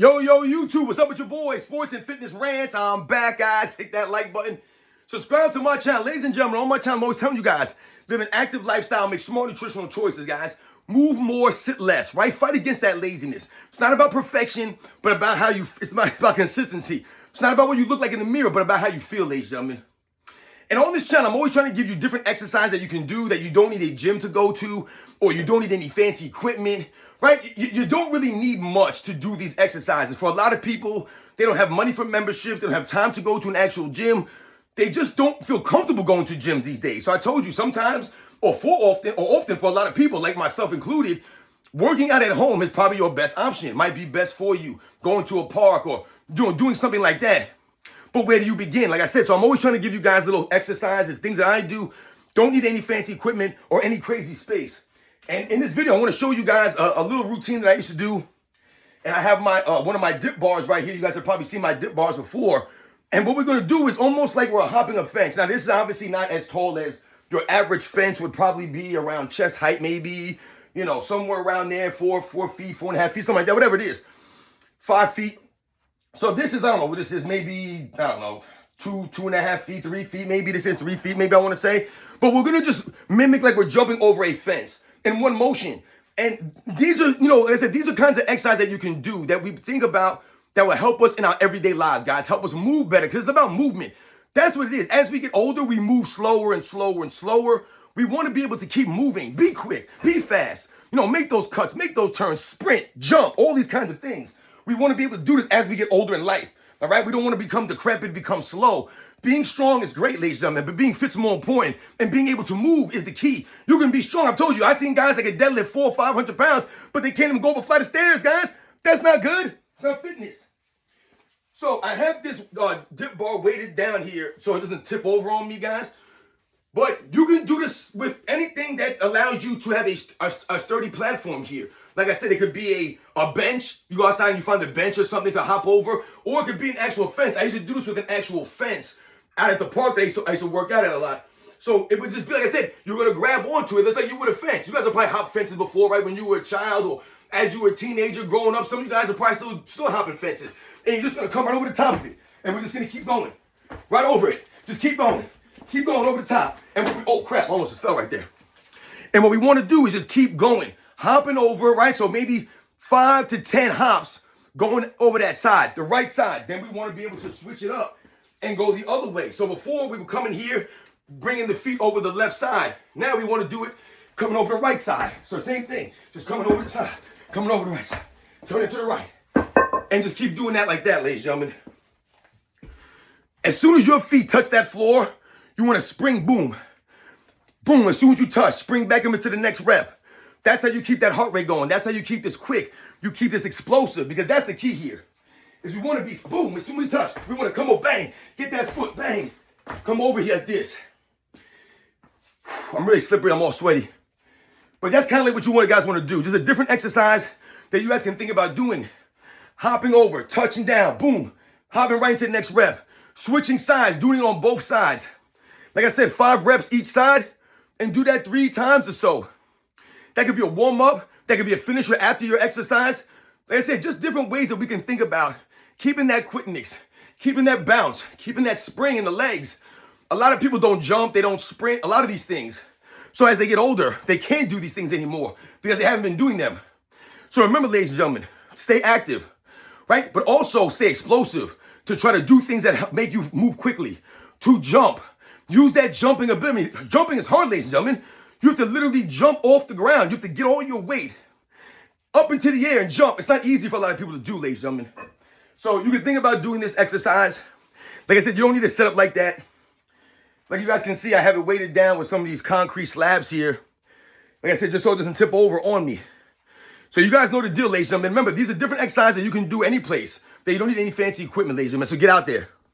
Yo, YouTube, what's up with your boy? Sports and Fitness Rants. I'm back, guys. Hit that like button. Subscribe to my channel. Ladies and gentlemen, on my channel, I'm always telling you guys, live an active lifestyle, make smart nutritional choices, guys. Move more, sit less, right? Fight against that laziness. It's not about perfection, but about how you, it's not about consistency. It's not about what you look like in the mirror, but about how you feel, ladies and gentlemen. And on this channel, I'm always trying to give you different exercises that you can do that you don't need a gym to go to, or you don't need any fancy equipment, right? You don't really need much to do these exercises. For a lot of people, they don't have money for memberships, they don't have time to go to an actual gym. They just don't feel comfortable going to gyms these days. So I told you sometimes, or often for a lot of people, like myself included, working out at home is probably your best option. It might be best for you, going to a park or doing something like that. But where do you begin? Like I said, so I'm always trying to give you guys little exercises, things that I do. Don't need any fancy equipment or any crazy space. And in this video, I want to show you guys a little routine that I used to do. And I have my one of my dip bars right here. You guys have probably seen my dip bars before. And what we're going to do is almost like we're hopping a fence. Now, this is obviously not as tall as your average fence would probably be, around chest height maybe, you know, somewhere around there, 4 feet, 4.5 feet, something like that, whatever it is, 5 feet. So this is, I don't know what this is, maybe, I don't know, 2.5 feet, 3 feet, maybe this is 3 feet, maybe I want to say. But we're going to just mimic like we're jumping over a fence in one motion. And these are, you know, like I said, these are kinds of exercises that you can do that we think about that will help us in our everyday lives, guys, help us move better, because it's about movement. That's what it is. As we get older, we move slower and slower and slower. We want to be able to keep moving, be quick, be fast, you know, make those cuts, make those turns, sprint, jump, all these kinds of things. We want to be able to do this as we get older in life, all right? We don't want to become decrepit, become slow. Being strong is great, ladies and gentlemen, but being fit's more important, and being able to move is the key. You can be strong. I've told you, I've seen guys that can deadlift 400 or 500 pounds, but they can't even go up a flight of stairs, guys. That's not good. It's not fitness. So I have this dip bar weighted down here so it doesn't tip over on me, guys. But you can do this with anything that allows you to have a sturdy platform here. Like I said, it could be a bench. You go outside and you find a bench or something to hop over. Or it could be an actual fence. I used to do this with an actual fence out at the park that I used to work out at a lot. So it would just be, like I said, you're going to grab onto it. It's like you would a fence. You guys have probably hopped fences before, right? When you were a child or as you were a teenager growing up. Some of you guys are probably still hopping fences. And you're just going to come right over the top of it. And we're just going to keep going. Right over it. Just keep going. Keep going over the top. And oh, crap. Almost just fell right there. And what we want to do is just keep going. Hopping over, right? So maybe 5 to 10 hops going over that side, the right side. Then we want to be able to switch it up and go the other way. So before we were coming here, bringing the feet over the left side. Now we want to do it coming over the right side. So same thing. Just coming over the side. Coming over the right side. Turn it to the right. And just keep doing that like that, ladies and gentlemen. As soon as your feet touch that floor, you want to spring, boom. Boom, as soon as you touch, spring back into the next rep. That's how you keep that heart rate going. That's how you keep this quick. You keep this explosive, because that's the key here. Is we want to be, boom, as soon as we touch, we want to come over, bang, hit that foot, bang. Come over here like this. I'm really slippery, I'm all sweaty. But that's kind of like what you guys want to do. Just a different exercise that you guys can think about doing. Hopping over, touching down, boom. Hopping right into the next rep. Switching sides, doing it on both sides. Like I said, 5 reps each side, and do that 3 times or so. That could be a warm-up. That could be a finisher after your exercise. Like I said, just different ways that we can think about keeping that quickness, keeping that bounce, keeping that spring in the legs. A lot of people don't jump, they don't sprint, a lot of these things. So as they get older, they can't do these things anymore because they haven't been doing them. So remember, ladies and gentlemen, stay active, right? But also stay explosive to try to do things that make you move quickly. To jump. Use that jumping ability. Jumping is hard, ladies and gentlemen. You have to literally jump off the ground. You have to get all your weight up into the air and jump. It's not easy for a lot of people to do, ladies and gentlemen. So you can think about doing this exercise. Like I said, you don't need to set up like that. Like you guys can see, I have it weighted down with some of these concrete slabs here. Like I said, just so it doesn't tip over on me. So you guys know the deal, ladies and gentlemen. Remember, these are different exercises that you can do any place. That you don't need any fancy equipment, ladies and gentlemen. So get out there.